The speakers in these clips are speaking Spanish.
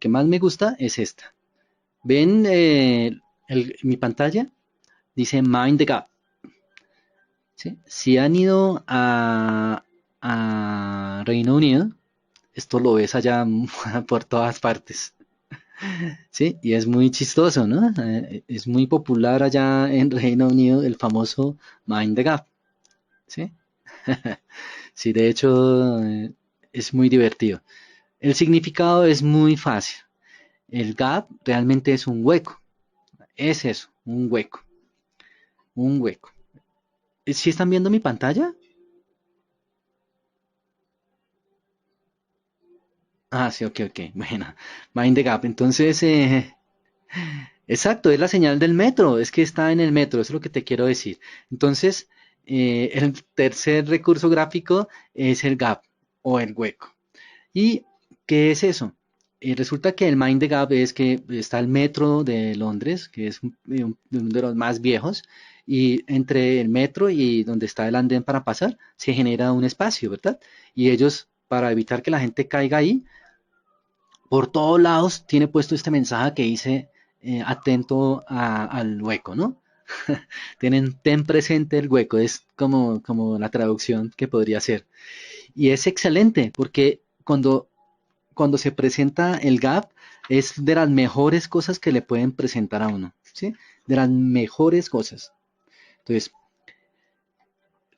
que más me gusta es esta. ¿Ven mi pantalla? Dice Mind the Gap. ¿Sí? Si han ido a Reino Unido, esto lo ves allá por todas partes. ¿Sí? Y es muy chistoso, ¿no? Es muy popular allá en Reino Unido el famoso Mind the Gap. ¿Sí? Sí, de hecho es muy divertido. El significado es muy fácil. El gap realmente es un hueco. Es eso, un hueco. Un hueco. ¿Sí están viendo mi pantalla? Ah, sí, ok, ok. Bueno, Mind the Gap. Entonces, exacto, es la señal del metro. Es que está en el metro, eso es lo que te quiero decir. Entonces, el tercer recurso gráfico es el gap o el hueco. ¿Y qué es eso? Resulta que el Mind the Gap es que está el metro de Londres, que es uno de los más viejos, y entre el metro y donde está el andén para pasar, se genera un espacio, ¿verdad? Y ellos, para evitar que la gente caiga ahí, por todos lados tiene puesto este mensaje que dice atento al hueco, ¿no? Ten presente el hueco, es como la traducción que podría ser. Y es excelente porque cuando se presenta el gap, es de las mejores cosas que le pueden presentar a uno, ¿sí? De las mejores cosas. Entonces,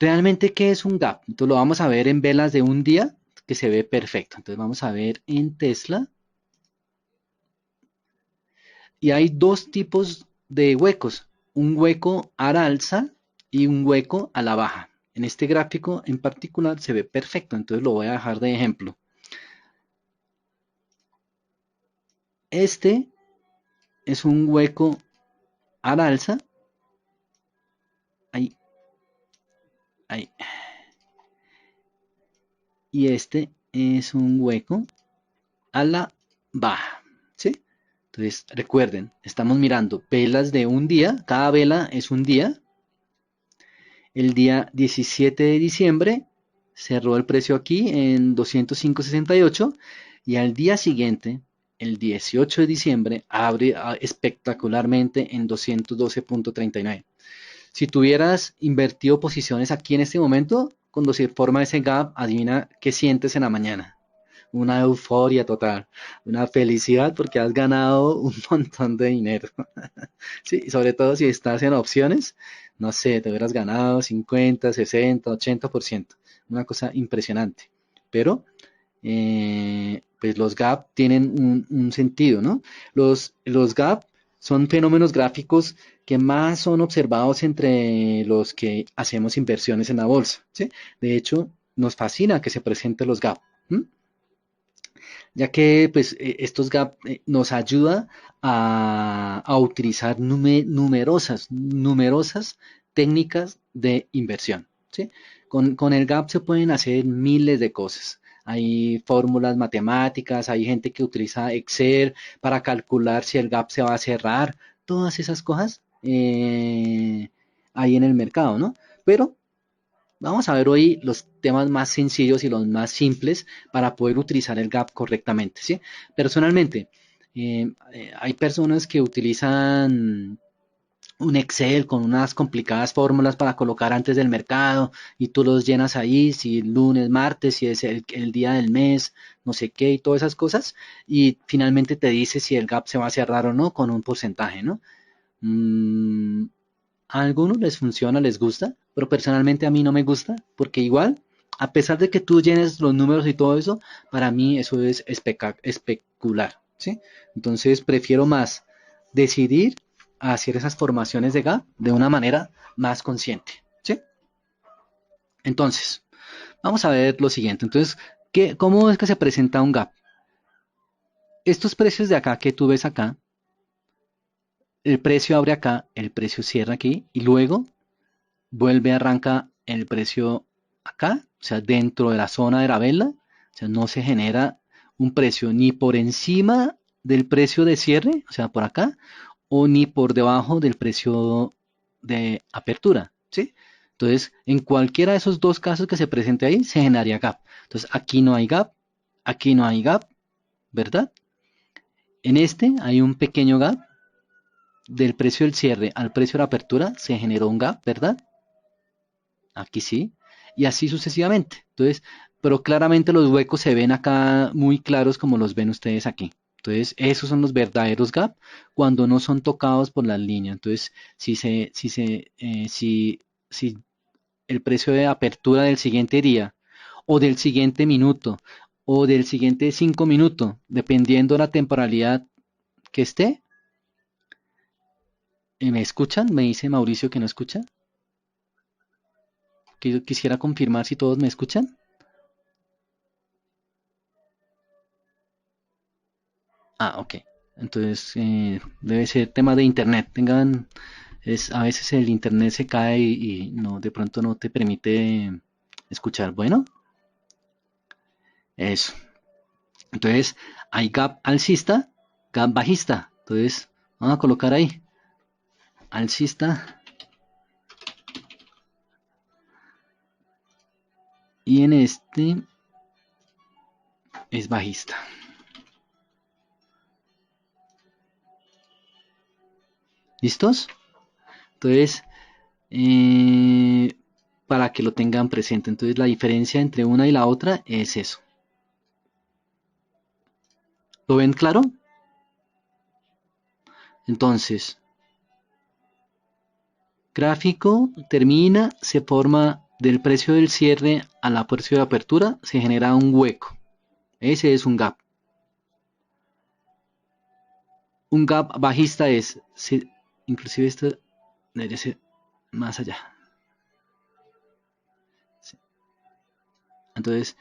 ¿realmente qué es un gap? Entonces lo vamos a ver en velas de un día, que se ve perfecto. Entonces vamos a ver en Tesla. Y hay dos tipos de huecos, un hueco al alza y un hueco a la baja. En este gráfico en particular se ve perfecto, entonces lo voy a dejar de ejemplo. Este es un hueco al alza. Ahí, ahí. Y este es un hueco a la baja, ¿sí? Entonces, recuerden, estamos mirando velas de un día, cada vela es un día. El día 17 de diciembre cerró el precio aquí en 205.68 y al día siguiente, el 18 de diciembre, abre espectacularmente en 212.39. Si tuvieras invertido posiciones aquí en este momento, cuando se forma ese gap, adivina qué sientes en la mañana. Una euforia total, una felicidad porque has ganado un montón de dinero. Sí, sobre todo si estás en opciones, no sé, te hubieras ganado 50, 60, 80%. Una cosa impresionante. Pero, pues los gap tienen un sentido, ¿no? Los gap son fenómenos gráficos que más son observados entre los que hacemos inversiones en la bolsa, ¿sí? De hecho, nos fascina que se presenten los gap. ¿M? Ya que pues estos gap nos ayuda a utilizar numerosas técnicas de inversión, ¿sí? Con el gap se pueden hacer miles de cosas. Hay fórmulas matemáticas, hay gente que utiliza Excel para calcular si el gap se va a cerrar, todas esas cosas hay en el mercado, ¿no? Pero vamos a ver hoy los temas más sencillos y los más simples para poder utilizar el gap correctamente, ¿sí? Personalmente, hay personas que utilizan un Excel con unas complicadas fórmulas para colocar antes del mercado y tú los llenas ahí, si lunes, martes, si es el día del mes, no sé qué y todas esas cosas, y finalmente te dice si el gap se va a cerrar o no con un porcentaje, ¿no? Mm, a algunos les funciona, les gusta, pero personalmente a mí no me gusta, porque igual, a pesar de que tú llenes los números y todo eso, para mí eso es especular, ¿sí? Entonces prefiero más decidir hacer esas formaciones de gap de una manera más consciente, ¿sí? Entonces, vamos a ver lo siguiente. Entonces, ¿cómo es que se presenta un gap? Estos precios de acá que tú ves acá, el precio abre acá, el precio cierra aquí, y luego vuelve, arranca el precio acá, o sea, dentro de la zona de la vela, o sea, no se genera un precio ni por encima del precio de cierre, o sea, por acá, o ni por debajo del precio de apertura, ¿sí? Entonces, en cualquiera de esos dos casos que se presente ahí, se generaría gap. Entonces, aquí no hay gap, ¿verdad? En este hay un pequeño gap del precio del cierre al precio de la apertura, se generó un gap, ¿verdad? Aquí sí, y así sucesivamente. Entonces, pero claramente los huecos se ven acá muy claros como los ven ustedes aquí. Entonces, esos son los verdaderos gap cuando no son tocados por la línea. Entonces, si el precio de apertura del siguiente día o del siguiente minuto o del siguiente 5 minutos, dependiendo de la temporalidad que esté, ¿me escuchan? Me dice Mauricio que no escucha. Que yo quisiera confirmar si todos me escuchan. Ah, ok. Entonces, debe ser tema de internet. A veces el internet se cae y no, de pronto no te permite escuchar. Bueno, eso. Entonces, hay gap alcista, gap bajista. Entonces, vamos a colocar ahí alcista y en este es bajista. ¿Listos? Entonces, para que lo tengan presente. Entonces, la diferencia entre una y la otra es eso. ¿Lo ven claro? Entonces, gráfico termina, se forma del precio del cierre a la precio de apertura, se genera un hueco. Ese es un gap. Un gap bajista es, inclusive esto debería ser más allá. Entonces,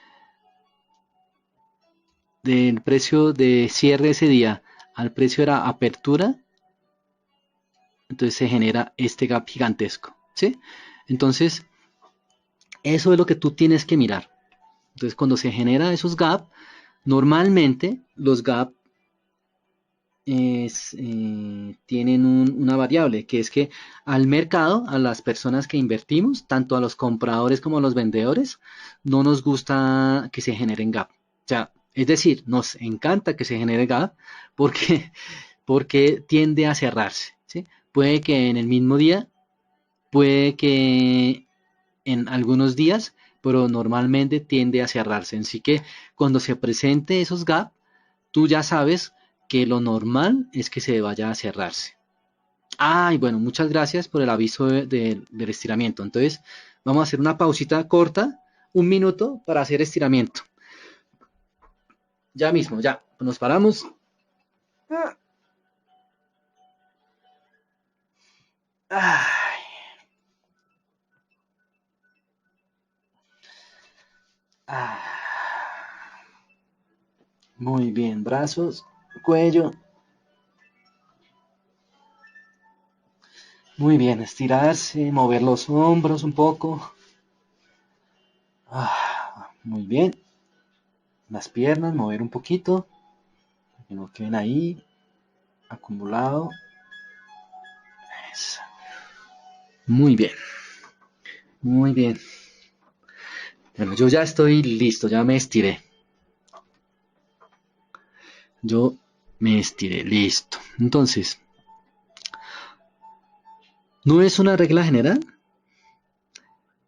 del precio de cierre ese día al precio de la apertura, entonces se genera este gap gigantesco, ¿sí? Entonces, eso es lo que tú tienes que mirar. Entonces, cuando se genera esos gap, normalmente los gap tienen una variable, que es que al mercado, a las personas que invertimos, tanto a los compradores como a los vendedores, no nos gusta que se generen gap. O sea, es decir, nos encanta que se genere gap porque, porque tiende a cerrarse, ¿sí? Puede que en el mismo día, puede que en algunos días, pero normalmente tiende a cerrarse. Así que cuando se presente esos gap, tú ya sabes que lo normal es que se vaya a cerrarse. Ah, y bueno, muchas gracias por el aviso del estiramiento. Entonces, vamos a hacer una pausita corta, 1 minuto para hacer estiramiento. Ya mismo, ya, nos paramos. Ay, ah. Muy bien, brazos, cuello. Muy bien, estirarse, mover los hombros un poco. Muy bien, las piernas, mover un poquito. Que no queden ahí, acumulado. Eso. Muy bien, muy bien. Bueno, yo ya estoy listo, ya me estiré. Yo me estiré, listo. Entonces, no es una regla general,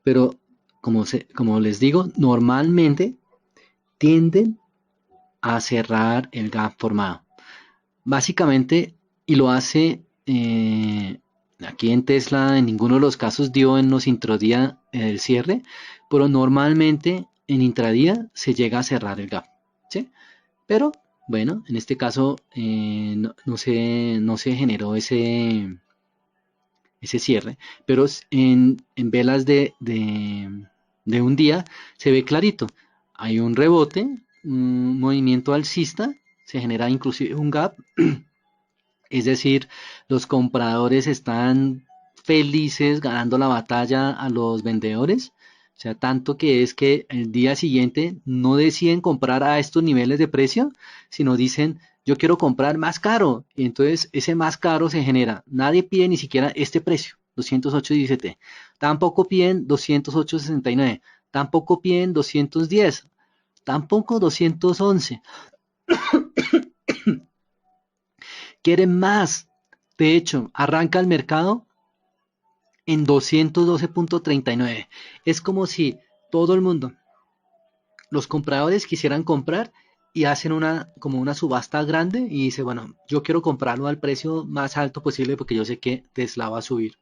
pero como les digo, normalmente tienden a cerrar el gap formado. Básicamente, y lo hace aquí en Tesla, en ninguno de los casos dio en los intradía el cierre, pero normalmente en intradía se llega a cerrar el gap, ¿sí? Pero bueno, en este caso no se generó ese cierre, pero en velas de un día se ve clarito. Hay un rebote, un movimiento alcista, se genera inclusive un gap, es decir, los compradores están felices ganando la batalla a los vendedores. O sea, tanto que es que el día siguiente no deciden comprar a estos niveles de precio, sino dicen, yo quiero comprar más caro. Y entonces ese más caro se genera. Nadie pide ni siquiera este precio, 208.17. Tampoco piden 208.69. Tampoco piden 210. Tampoco 211. quieren más. De hecho, arranca el mercado en 212.39. Es como si todo el mundo, los compradores quisieran comprar y hacen como una subasta grande y dice, bueno, yo quiero comprarlo al precio más alto posible porque yo sé que Tesla va a subir.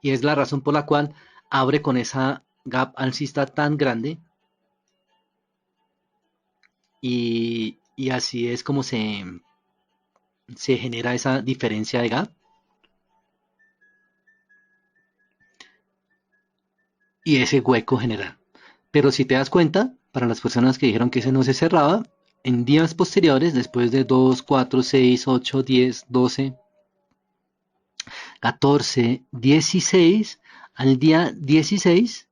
Y es la razón por la cual abre con esa gap alcista tan grande y así es como se genera esa diferencia de gap y ese hueco general. Pero si te das cuenta, para las personas que dijeron que ese no se cerraba, en días posteriores, después de 2, 4, 6, 8, 10, 12, 14, 16, al día 16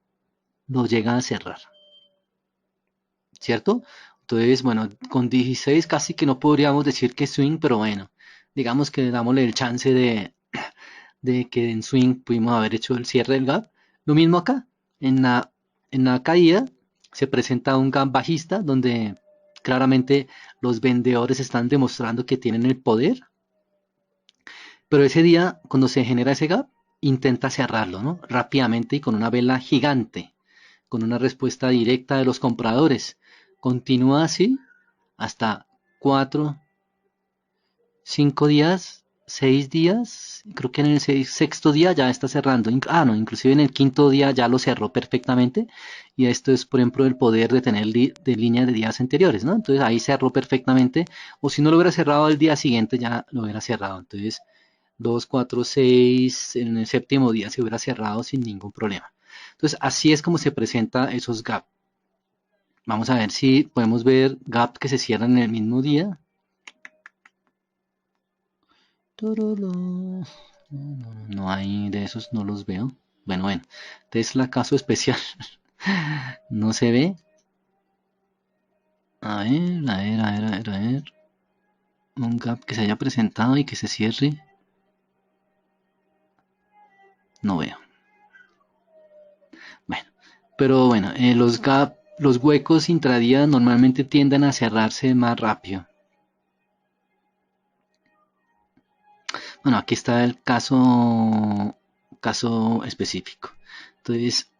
lo llega a cerrar, ¿cierto? Entonces, bueno, con 16 casi que no podríamos decir que swing, pero bueno, digamos que dámosle el chance de que en swing pudimos haber hecho el cierre del gap. Lo mismo acá, en la caída se presenta un gap bajista donde claramente los vendedores están demostrando que tienen el poder, pero ese día cuando se genera ese gap intenta cerrarlo, ¿no? Rápidamente y con una vela gigante, con una respuesta directa de los compradores. Continúa así hasta 4, 5 días, 6 días, creo que en el sexto día ya está cerrando. No, inclusive en el quinto día ya lo cerró perfectamente. Y esto es, por ejemplo, el poder de tener de línea de días anteriores, ¿no? Entonces ahí cerró perfectamente. O si no lo hubiera cerrado el día siguiente, ya lo hubiera cerrado. Entonces, 2, 4, 6, en el séptimo día se hubiera cerrado sin ningún problema. Entonces, así es como se presenta esos gaps. Vamos a ver si podemos ver gap que se cierran en el mismo día. No hay de esos, no los veo. Bueno, Tesla caso especial. No se ve. A ver, a ver, a ver, a ver, a ver. Un gap que se haya presentado y que se cierre. No veo. Bueno, pero bueno, los huecos intradía normalmente tienden a cerrarse más rápido. Bueno, aquí está el caso específico. Entonces,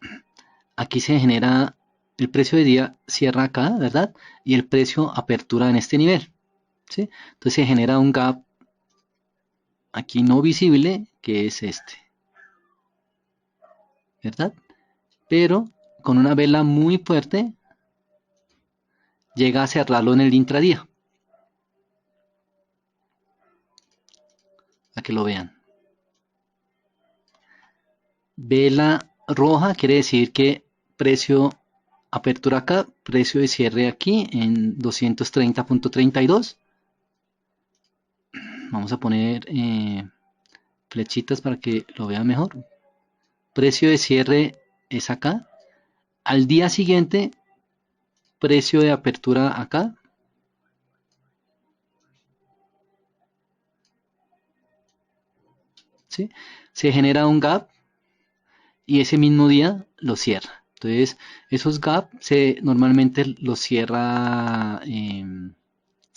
aquí se genera el precio de día cierra acá, ¿verdad? Y el precio apertura en este nivel, ¿sí? Entonces se genera un gap aquí no visible, que es este, ¿verdad? Pero con una vela muy fuerte llega a cerrarlo en el intradía, a que lo vean. Vela roja quiere decir que precio apertura acá, precio de cierre aquí en 230.32. Vamos a poner flechitas para que lo vean mejor. Precio de cierre es acá. Al día siguiente, precio de apertura acá. ¿Sí? Se genera un gap y ese mismo día lo cierra. Entonces, esos gaps normalmente los cierra sin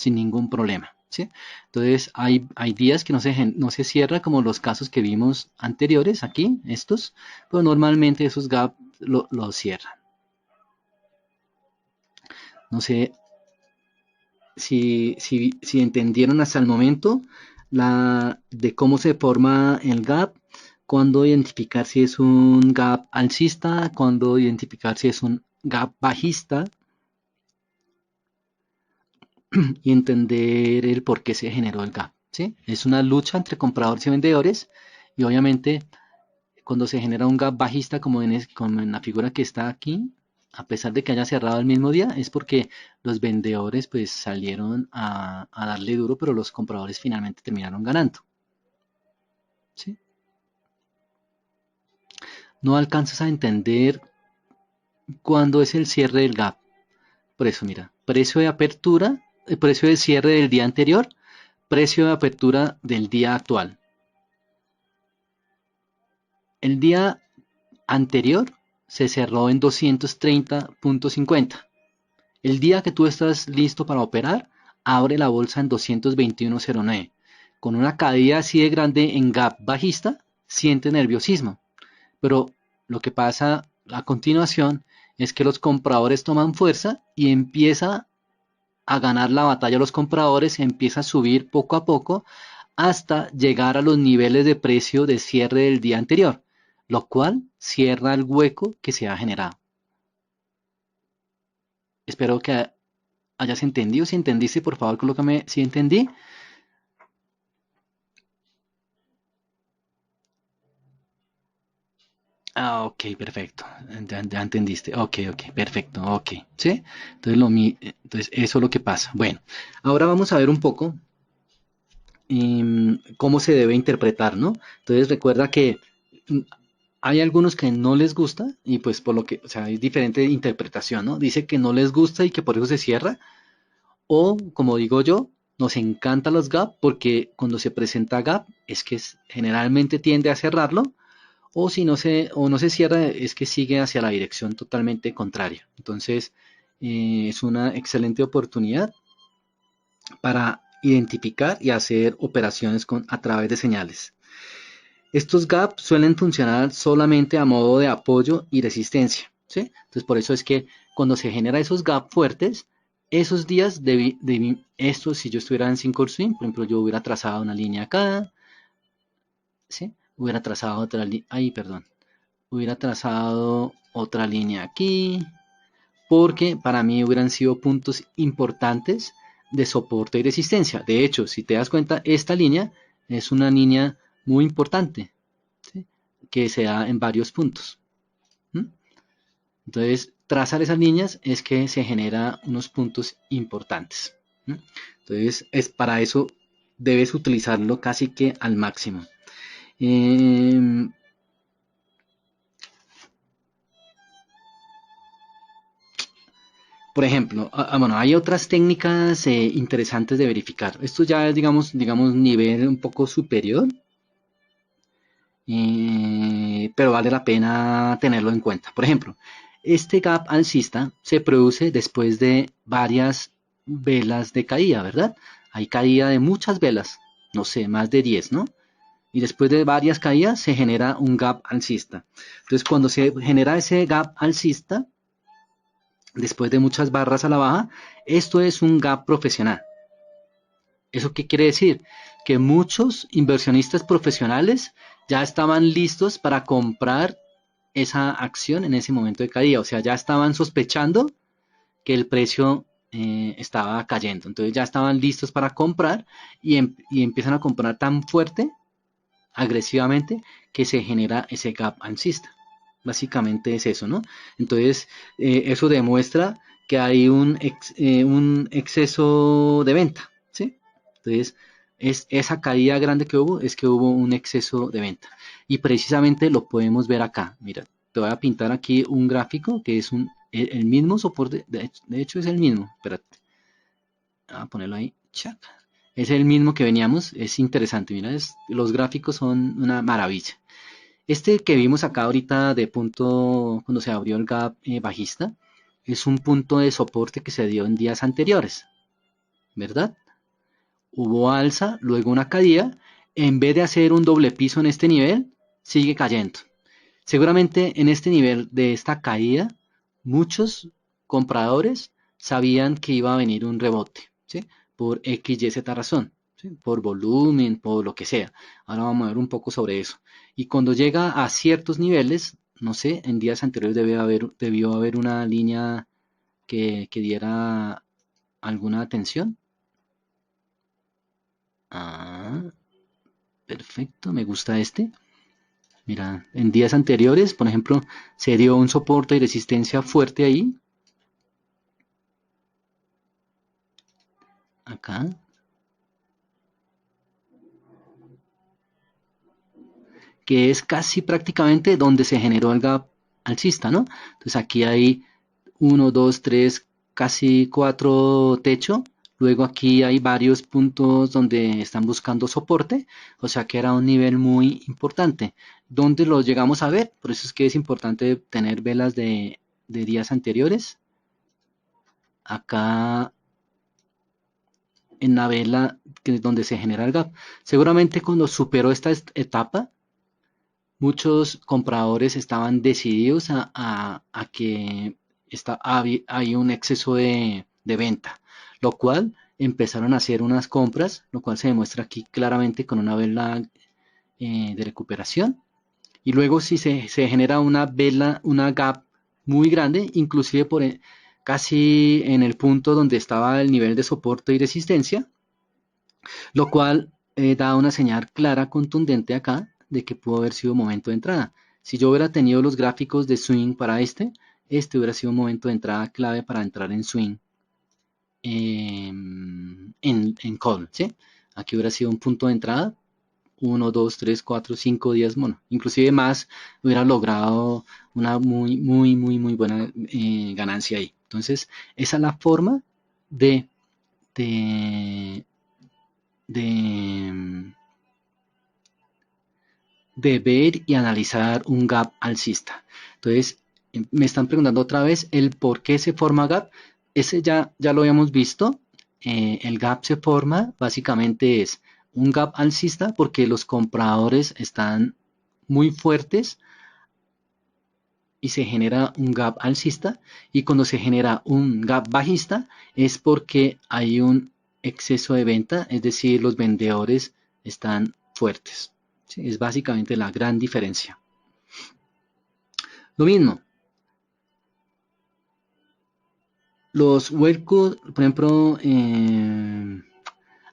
ningún problema. ¿Sí? Entonces, hay días que no se cierra como los casos que vimos anteriores aquí, estos, pero normalmente esos gaps lo cierran. No sé si entendieron hasta el momento de cómo se forma el gap, cuándo identificar si es un gap alcista, cuándo identificar si es un gap bajista y entender el por qué se generó el gap. ¿Sí? Es una lucha entre compradores y vendedores y obviamente cuando se genera un gap bajista como en la figura que está aquí, a pesar de que haya cerrado el mismo día, es porque los vendedores pues salieron a darle duro, pero los compradores finalmente terminaron ganando. ¿Sí? No alcanzas a entender cuándo es el cierre del gap. Por eso, mira, precio de apertura, el precio de cierre del día anterior, precio de apertura del día actual. El día anterior se cerró en 230.50. El día que tú estás listo para operar, abre la bolsa en 221.09. Con una caída así de grande en gap bajista, siente nerviosismo. Pero lo que pasa a continuación es que los compradores toman fuerza y empieza a ganar la batalla los compradores, empieza a subir poco a poco hasta llegar a los niveles de precio de cierre del día anterior, lo cual cierra el hueco que se ha generado. Espero que hayas entendido. Si entendiste, por favor, colócame si entendí. Ah, ok, perfecto. Ya entendiste. Ok, ok, perfecto. Ok, ¿sí? Entonces, eso es lo que pasa. Bueno, ahora vamos a ver un poco cómo se debe interpretar, ¿no? Entonces, recuerda que mm, hay algunos que no les gusta y pues por lo que, o sea, hay diferente interpretación, ¿no? Dice que no les gusta y que por eso se cierra. O, como digo yo, nos encanta los gap porque cuando se presenta gap es que generalmente tiende a cerrarlo o si no se cierra es que sigue hacia la dirección totalmente contraria. Entonces es una excelente oportunidad para identificar y hacer operaciones a través de señales. Estos gaps suelen funcionar solamente a modo de apoyo y resistencia, ¿sí? Entonces por eso es que cuando se genera esos gaps fuertes, esos días esto si yo estuviera en single swing, por ejemplo, yo hubiera trazado una línea acá, ¿sí? Hubiera trazado otra línea, ahí, perdón, hubiera trazado otra línea aquí, porque para mí hubieran sido puntos importantes de soporte y resistencia. De hecho, si te das cuenta, esta línea es una línea muy importante, ¿sí? Que se da en varios puntos. ¿Mm? Entonces, trazar esas líneas es que se genera unos puntos importantes. ¿Mm? Entonces, para eso debes utilizarlo casi que al máximo. Eh, por ejemplo, bueno, hay otras técnicas interesantes de verificar. Esto ya es, digamos, nivel un poco superior, pero vale la pena tenerlo en cuenta. Por ejemplo, este gap alcista se produce después de varias velas de caída, ¿verdad? Hay caída de muchas velas, no sé, más de 10, ¿no? Y después de varias caídas se genera un gap alcista. Entonces, cuando se genera ese gap alcista, después de muchas barras a la baja, esto es un gap profesional. ¿Eso qué quiere decir? Que muchos inversionistas profesionales ya estaban listos para comprar esa acción en ese momento de caída. O sea, ya estaban sospechando que el precio estaba cayendo. Entonces ya estaban listos para comprar y empiezan a comprar tan fuerte, agresivamente, que se genera ese gap alcista. Básicamente es eso, ¿no? Entonces, eso demuestra que hay un exceso de venta, ¿sí? Entonces, esa caída grande que hubo es que hubo un exceso de venta. Y precisamente lo podemos ver acá. Mira, te voy a pintar aquí un gráfico que es el mismo soporte, de hecho es el mismo. Espérate, voy a ponerlo ahí. Chac. Es el mismo que veníamos, es interesante. Mira, los gráficos son una maravilla. Este que vimos acá ahorita de punto, cuando se abrió el gap bajista, es un punto de soporte que se dio en días anteriores, ¿verdad? Hubo alza, luego una caída, en vez de hacer un doble piso en este nivel, sigue cayendo. Seguramente en este nivel de esta caída, muchos compradores sabían que iba a venir un rebote, ¿sí? Por X, Y, Z razón, ¿sí? Por volumen, por lo que sea. Ahora vamos a ver un poco sobre eso. Y cuando llega a ciertos niveles, no sé, en días anteriores debió haber una línea que diera alguna atención. Ah, perfecto, me gusta este. Mira, en días anteriores, por ejemplo, se dio un soporte y resistencia fuerte ahí, acá, que es casi prácticamente donde se generó el gap alcista, ¿no? Entonces aquí hay uno, 2, 3, casi 4 techo. Luego aquí hay varios puntos donde están buscando soporte, o sea que era un nivel muy importante. ¿Dónde lo llegamos a ver? Por eso es que es importante tener velas de días anteriores. Acá en la vela donde se genera el gap. Seguramente cuando superó esta etapa, muchos compradores estaban decididos a que hay un exceso de venta, lo cual empezaron a hacer unas compras, lo cual se demuestra aquí claramente con una vela de recuperación. Y luego si se genera una vela, una gap muy grande, inclusive casi en el punto donde estaba el nivel de soporte y resistencia, lo cual da una señal clara, contundente acá, de que pudo haber sido un momento de entrada. Si yo hubiera tenido los gráficos de swing para este hubiera sido un momento de entrada clave para entrar en swing en call, ¿sí? Aquí hubiera sido un punto de entrada, 1, 2, 3, 4, 5 días, bueno, inclusive más, hubiera logrado una muy buena ganancia ahí. Entonces, esa es la forma de, de, de, de ver y analizar un gap alcista. Entonces, me están preguntando otra vez el por qué se forma gap. Ese ya lo habíamos visto. El gap se forma, básicamente es un gap alcista porque los compradores están muy fuertes y se genera un gap alcista, y cuando se genera un gap bajista es porque hay un exceso de venta, es decir, los vendedores están fuertes. ¿Sí? Es básicamente la gran diferencia. Lo mismo, los huecos, por ejemplo,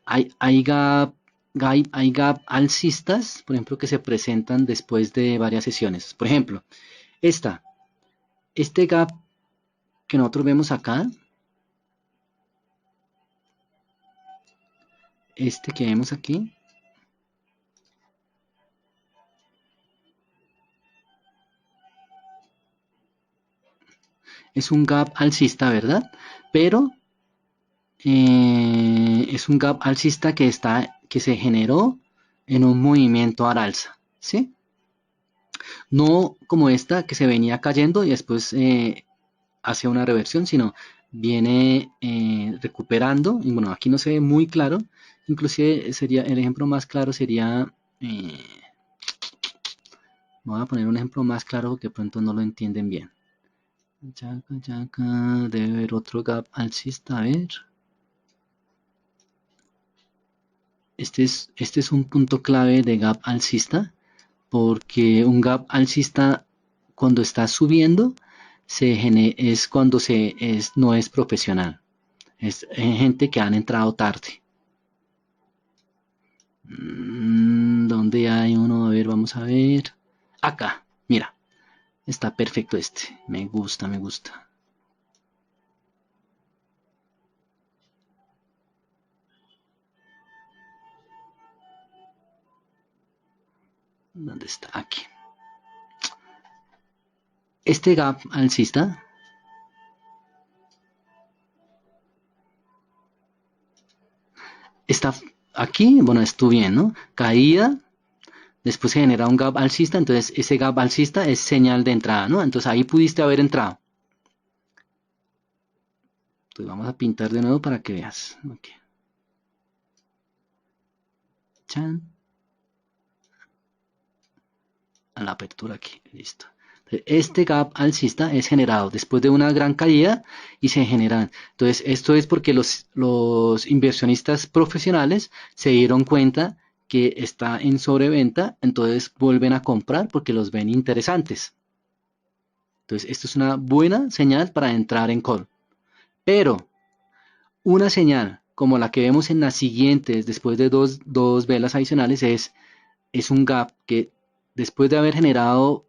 hay gap alcistas, por ejemplo, que se presentan después de varias sesiones. Por ejemplo, este gap que nosotros vemos acá, este que vemos aquí, es un gap alcista, ¿verdad? Pero es un gap alcista que se generó en un movimiento al alza, ¿sí? No como esta que se venía cayendo y después hace una reversión, sino viene recuperando. Y bueno, aquí no se ve muy claro. Inclusive sería el ejemplo más claro sería, voy a poner un ejemplo más claro porque de pronto no lo entienden bien. Debe haber otro gap alcista, a ver. Este es un punto clave de gap alcista, porque un gap alcista cuando está subiendo es cuando no es profesional. Es gente que han entrado tarde. ¿Dónde hay uno? A ver, vamos a ver. Acá, mira. Está perfecto este. Me gusta, me gusta. ¿Dónde está? Aquí. Este gap alcista está aquí, bueno, estuvo bien, ¿no? Caída, después se genera un gap alcista, entonces ese gap alcista es señal de entrada, ¿no? Entonces ahí pudiste haber entrado. Entonces vamos a pintar de nuevo para que veas. Okay. Chan. A la apertura aquí, listo. Este gap alcista es generado después de una gran caída y se generan. Entonces, esto es porque los inversionistas profesionales se dieron cuenta que está en sobreventa, entonces vuelven a comprar porque los ven interesantes. Entonces, esto es una buena señal para entrar en call. Pero una señal como la que vemos en las siguientes, después de dos velas adicionales, es un gap que después de haber generado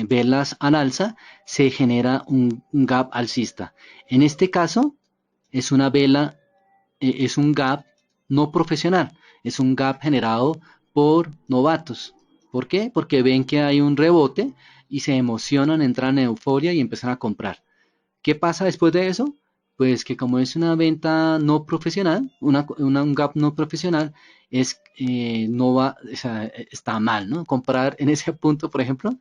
velas al alza, se genera un gap alcista. En este caso, es una vela, es un gap no profesional, es un gap generado por novatos. ¿Por qué? Porque ven que hay un rebote y se emocionan, entran en euforia y empiezan a comprar. ¿Qué pasa después de eso? Pues que como es una venta no profesional, un gap no profesional, no va, o sea, está mal, ¿no? Comprar en ese punto, por ejemplo,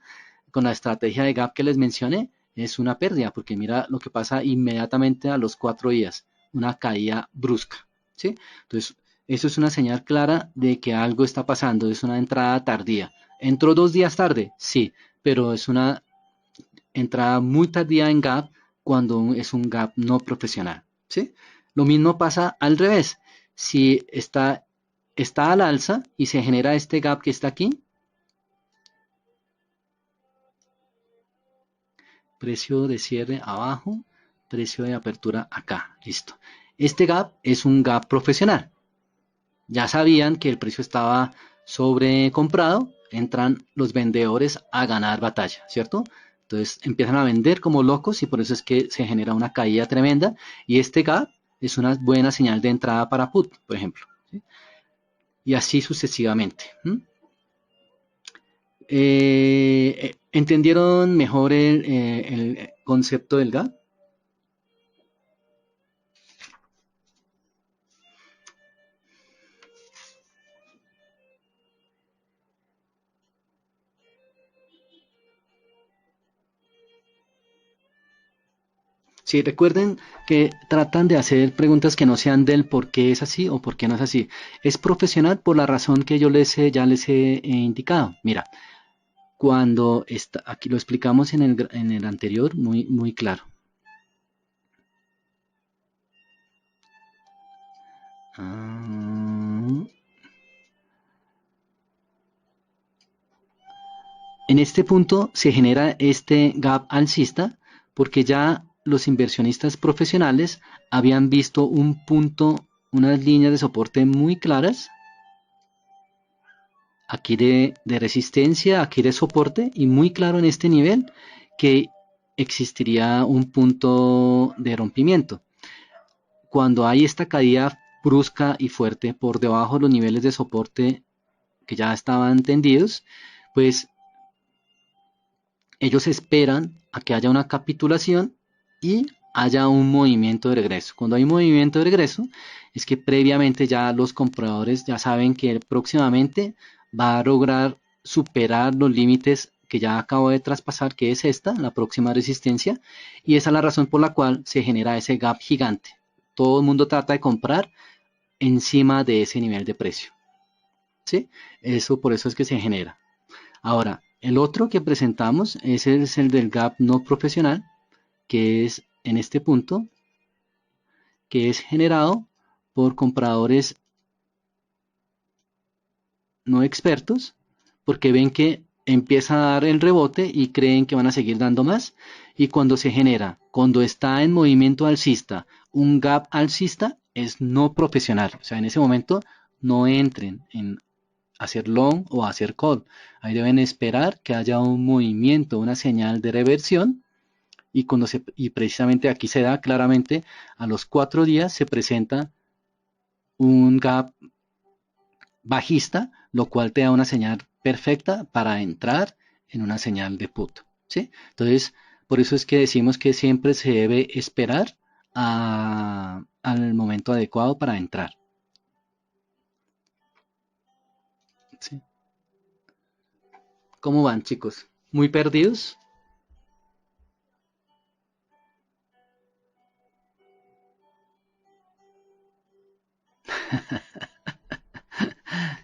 con la estrategia de gap que les mencioné, es una pérdida, porque mira lo que pasa inmediatamente a los 4 días. una caída brusca, ¿sí? Entonces, eso es una señal clara de que algo está pasando, es una entrada tardía. ¿Entró 2 días tarde? Sí, pero es una entrada muy tardía en gap cuando es un gap no profesional, ¿sí? Lo mismo pasa al revés. Si está al alza y se genera este gap que está aquí, precio de cierre abajo, precio de apertura acá, listo. Este gap es un gap profesional. Ya sabían que el precio estaba sobrecomprado, entran los vendedores a ganar batalla, ¿cierto? Entonces empiezan a vender como locos y por eso es que se genera una caída tremenda y este gap es una buena señal de entrada para put, por ejemplo, ¿sí? Y así sucesivamente. ¿Entendieron mejor el concepto del gap? Sí, recuerden que tratan de hacer preguntas que no sean del por qué es así o por qué no es así. Es profesional por la razón que yo ya les he indicado. Mira, cuando está, aquí lo explicamos en el anterior muy, muy claro. En este punto se genera este gap alcista porque ya los inversionistas profesionales habían visto un punto, unas líneas de soporte muy claras, aquí de resistencia, aquí de soporte y muy claro en este nivel que existiría un punto de rompimiento. Cuando hay esta caída brusca y fuerte por debajo de los niveles de soporte que ya estaban tendidos, pues ellos esperan a que haya una capitulación y haya un movimiento de regreso. Cuando hay un movimiento de regreso, es que previamente ya los compradores ya saben que próximamente va a lograr superar los límites que ya acabo de traspasar, que es esta, la próxima resistencia, y esa es la razón por la cual se genera ese gap gigante. Todo el mundo trata de comprar encima de ese nivel de precio, ¿sí? Eso por eso es que se genera. Ahora, el otro que presentamos es el del gap no profesional, que es en este punto, que es generado por compradores no expertos, porque ven que empieza a dar el rebote y creen que van a seguir dando más. Y cuando se genera, cuando está en movimiento alcista, un gap alcista es no profesional. O sea, en ese momento no entren en hacer long o hacer call. Ahí deben esperar que haya un movimiento, una señal de reversión y precisamente aquí se da claramente a los 4 días se presenta un gap bajista, lo cual te da una señal perfecta para entrar en una señal de put, ¿sí? Entonces, por eso es que decimos que siempre se debe esperar al momento adecuado para entrar, ¿sí? ¿Cómo van, chicos? ¿Muy perdidos?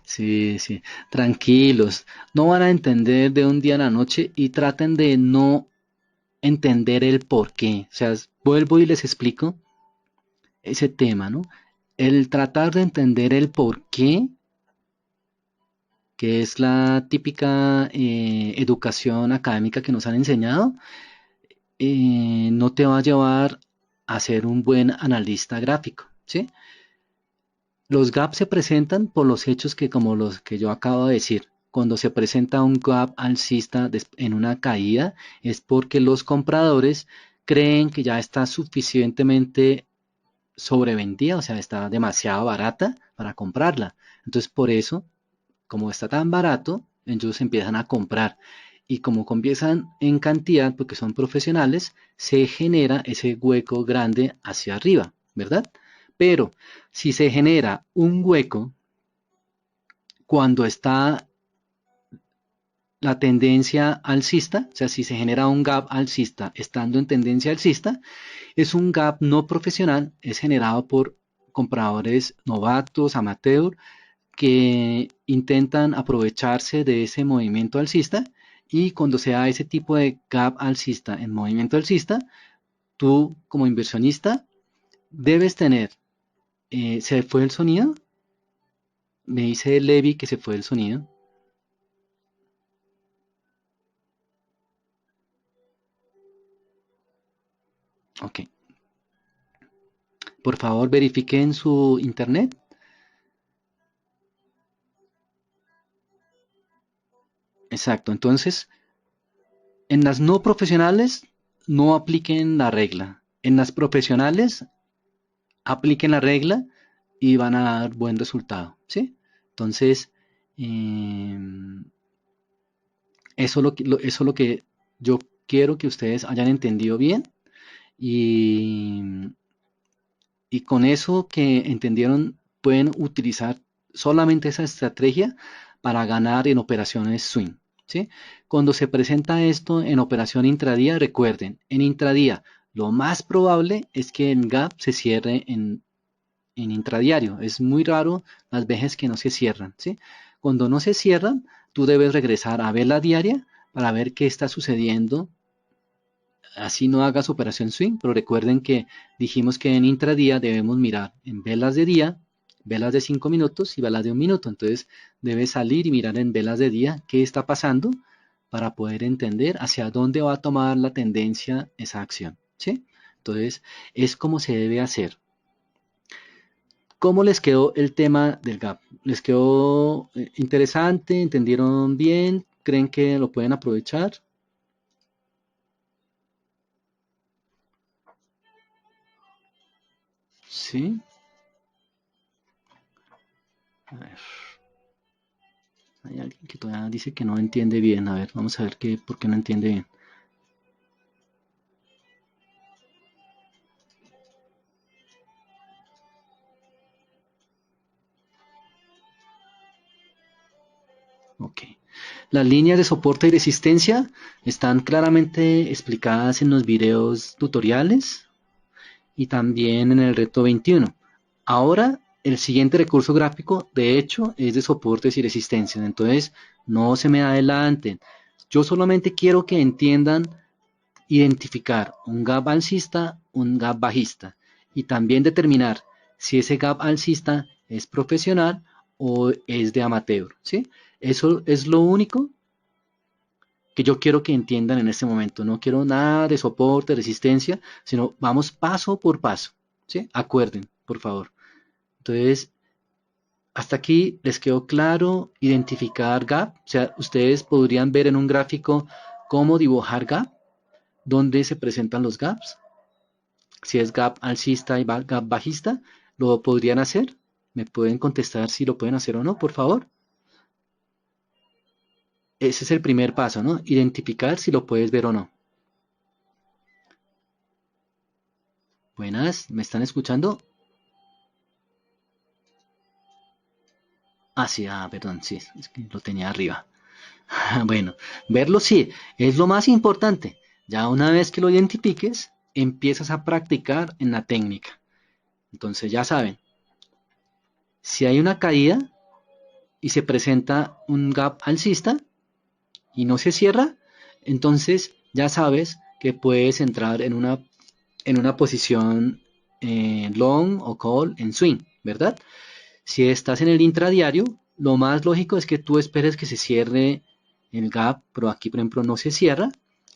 Sí, sí, tranquilos, no van a entender de un día a la noche y traten de no entender el por qué. O sea, vuelvo y les explico ese tema, ¿no? El tratar de entender el por qué, que es la típica educación académica que nos han enseñado, no te va a llevar a ser un buen analista gráfico, ¿sí? Los gaps se presentan por los hechos que, como los que yo acabo de decir, cuando se presenta un gap alcista en una caída, es porque los compradores creen que ya está suficientemente sobrevendida, o sea, está demasiado barata para comprarla. Entonces, por eso, como está tan barato, ellos empiezan a comprar. Y como empiezan en cantidad, porque son profesionales, se genera ese hueco grande hacia arriba, ¿verdad? Pero si se genera un hueco cuando está la tendencia alcista, o sea, si se genera un gap alcista estando en tendencia alcista, es un gap no profesional, es generado por compradores novatos, amateur, que intentan aprovecharse de ese movimiento alcista, y cuando se da ese tipo de gap alcista en movimiento alcista, tú como inversionista debes tener, ¿se fue el sonido? Me dice Levi que se fue el sonido. Ok. Por favor, verifiquen su internet. Exacto. Entonces, en las no profesionales no apliquen la regla. En las profesionales apliquen la regla y van a dar buen resultado, ¿sí? Entonces, eh, eso es lo que yo quiero que ustedes hayan entendido bien, y, y con eso que entendieron pueden utilizar solamente esa estrategia para ganar en operaciones swing, ¿sí? Cuando se presenta esto en operación intradía, recuerden, en intradía lo más probable es que el gap se cierre en intradiario. Es muy raro las veces que no se cierran, ¿sí? Cuando no se cierran, tú debes regresar a vela diaria para ver qué está sucediendo. Así no hagas operación swing, pero recuerden que dijimos que en intradía debemos mirar en velas de día, velas de 5 minutos y velas de 1 minuto. Entonces debes salir y mirar en velas de día qué está pasando para poder entender hacia dónde va a tomar la tendencia esa acción, ¿sí? Entonces es como se debe hacer. ¿Cómo les quedó el tema del gap? ¿Les quedó interesante? ¿Entendieron bien? ¿Creen que lo pueden aprovechar? ¿Sí? A ver, hay alguien que todavía dice que no entiende bien. A ver, vamos a ver por qué no entiende bien. Ok. Las líneas de soporte y resistencia están claramente explicadas en los videos tutoriales y también en el reto 21. Ahora, el siguiente recurso gráfico, de hecho, es de soportes y resistencias. Entonces, no se me adelanten. Yo solamente quiero que entiendan identificar un gap alcista, un gap bajista, y también determinar si ese gap alcista es profesional o es de amateur, ¿sí? Eso es lo único que yo quiero que entiendan en este momento. No quiero nada de soporte, resistencia, sino vamos paso por paso, ¿sí? Acuerden, por favor. Entonces, hasta aquí les quedó claro identificar gap. O sea, ustedes podrían ver en un gráfico cómo dibujar gap, dónde se presentan los gaps. Si es gap alcista y gap bajista, ¿lo podrían hacer? ¿Me pueden contestar si lo pueden hacer o no, por favor? Ese es el primer paso, ¿no? Identificar si lo puedes ver o no. Buenas, ¿me están escuchando? Ah, sí, perdón, sí, es que lo tenía arriba. Bueno, verlo sí, es lo más importante. Ya una vez que lo identifiques, empiezas a practicar en la técnica. Entonces ya saben, si hay una caída y se presenta un gap alcista y no se cierra, entonces ya sabes que puedes entrar en una posición long o call en swing, ¿verdad? Si estás en el intradiario, lo más lógico es que tú esperes que se cierre el gap, pero aquí por ejemplo no se cierra,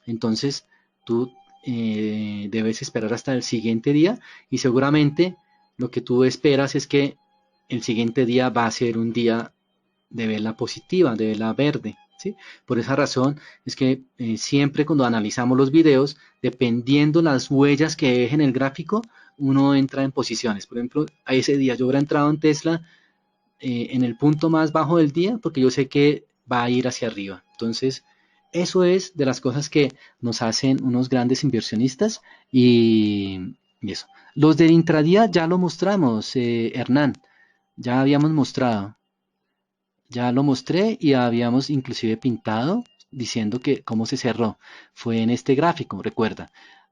entonces tú debes esperar hasta el siguiente día, y seguramente lo que tú esperas es que el siguiente día va a ser un día de vela positiva, de vela verde, ¿sí? Por esa razón es que siempre cuando analizamos los videos, dependiendo las huellas que deje en el gráfico, uno entra en posiciones. Por ejemplo, a ese día yo hubiera entrado en Tesla en el punto más bajo del día porque yo sé que va a ir hacia arriba. Entonces, eso es de las cosas que nos hacen unos grandes inversionistas, y eso. Los del intradía ya lo mostramos, Hernán, ya habíamos mostrado, ya lo mostré y habíamos inclusive pintado. diciendo que cómo se cerró. Fue en este gráfico, recuerda.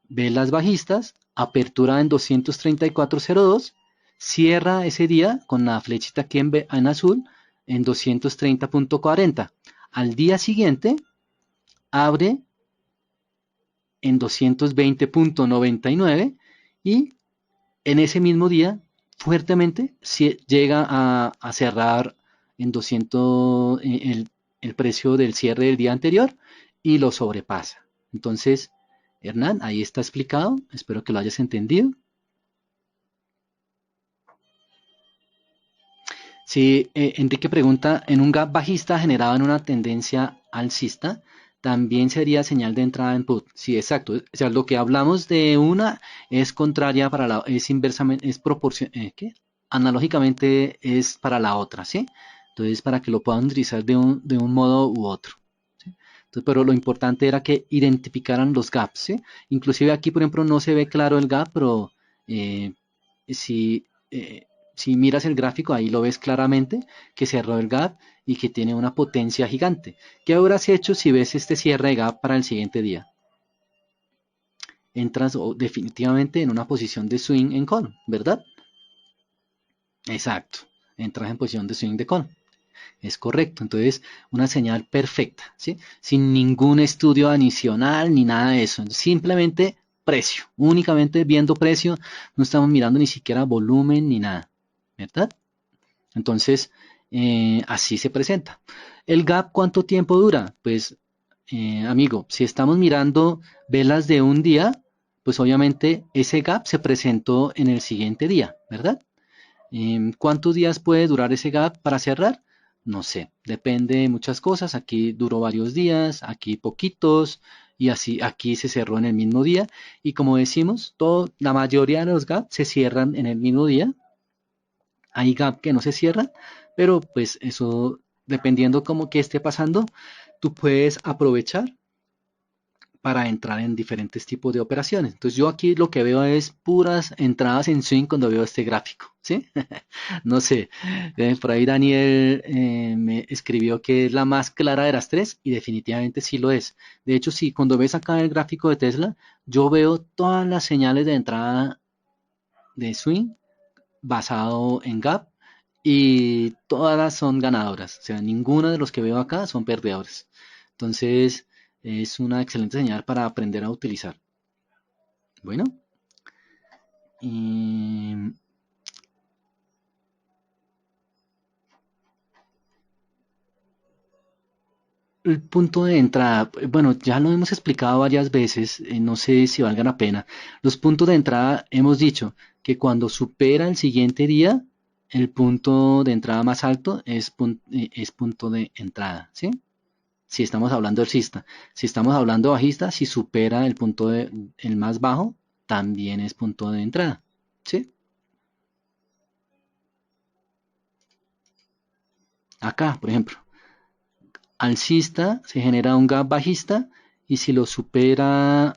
Velas bajistas, apertura en 234.02, cierra ese día con la flechita aquí en azul en 230.40. Al día siguiente abre en 220.99 y en ese mismo día fuertemente llega a cerrar en 200 el precio del cierre del día anterior y lo sobrepasa. Entonces, Hernán, ahí está explicado. Espero que lo hayas entendido. Si Enrique pregunta, en un gap bajista generado en una tendencia alcista, también sería señal de entrada en put. Sí, exacto. O sea, lo que hablamos de una es contraria para la, es inversamente, es proporción, ¿qué? Analógicamente es para la otra, ¿sí? Entonces, para que lo puedan utilizar de un modo u otro. ¿Sí? Entonces, pero lo importante era que identificaran los gaps, ¿sí? Inclusive aquí, por ejemplo, no se ve claro el gap, pero eh, si si miras el gráfico, ahí lo ves claramente que cerró el gap y que tiene una potencia gigante. ¿Qué habrás hecho si ves este cierre de gap para el siguiente día? Entras definitivamente en una posición de swing en call, ¿verdad? Exacto. Entras en posición de swing de call. Es correcto. Entonces, una señal perfecta, ¿sí? Sin ningún estudio adicional ni nada de eso. Simplemente precio. Únicamente viendo precio. No estamos mirando ni siquiera volumen ni nada. ¿Verdad? Entonces, así se presenta. ¿El gap cuánto tiempo dura? Pues, amigo, si estamos mirando velas de un día, pues obviamente ese gap se presentó en el siguiente día, ¿verdad? ¿Cuántos días puede durar ese gap para cerrar? No sé, depende de muchas cosas. Aquí duró varios días, aquí poquitos, y así aquí se cerró en el mismo día. Y como decimos, la mayoría de los gaps se cierran en el mismo día. Hay gap que no se cierran, pero pues eso, dependiendo como que esté pasando, tú puedes aprovechar para entrar en diferentes tipos de operaciones. Entonces yo aquí lo que veo es puras entradas en swing cuando veo este gráfico, ¿sí? No sé, por ahí Daniel me escribió que es la más clara de las tres y definitivamente sí lo es. De hecho, sí, cuando ves acá el gráfico de Tesla, yo veo todas las señales de entrada de swing basado en gap y todas son ganadoras. O sea, ninguno de los que veo acá son perdedores. Entonces, es una excelente señal para aprender a utilizar. Bueno, y el punto de entrada, bueno, ya lo hemos explicado varias veces, no sé si valga la pena. Los puntos de entrada hemos dicho que cuando supera el siguiente día, el punto de entrada más alto es punto de entrada, ¿sí? Si estamos hablando alcista. Si estamos hablando bajista, si supera el punto el más bajo, también es punto de entrada. ¿Sí? Acá, por ejemplo, alcista se genera un gap bajista y si lo supera,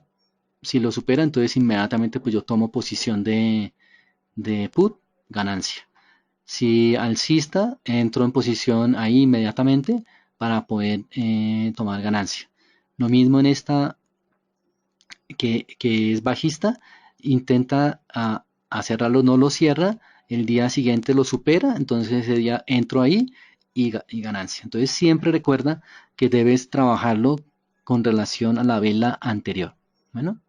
entonces inmediatamente pues yo tomo posición de put, ganancia. Si alcista, entro en posición ahí inmediatamente para poder tomar ganancia. Lo mismo en esta que es bajista, intenta a cerrarlo, no lo cierra, el día siguiente lo supera, entonces ese día entro ahí y ganancia. Entonces siempre recuerda que debes trabajarlo con relación a la vela anterior. Bueno,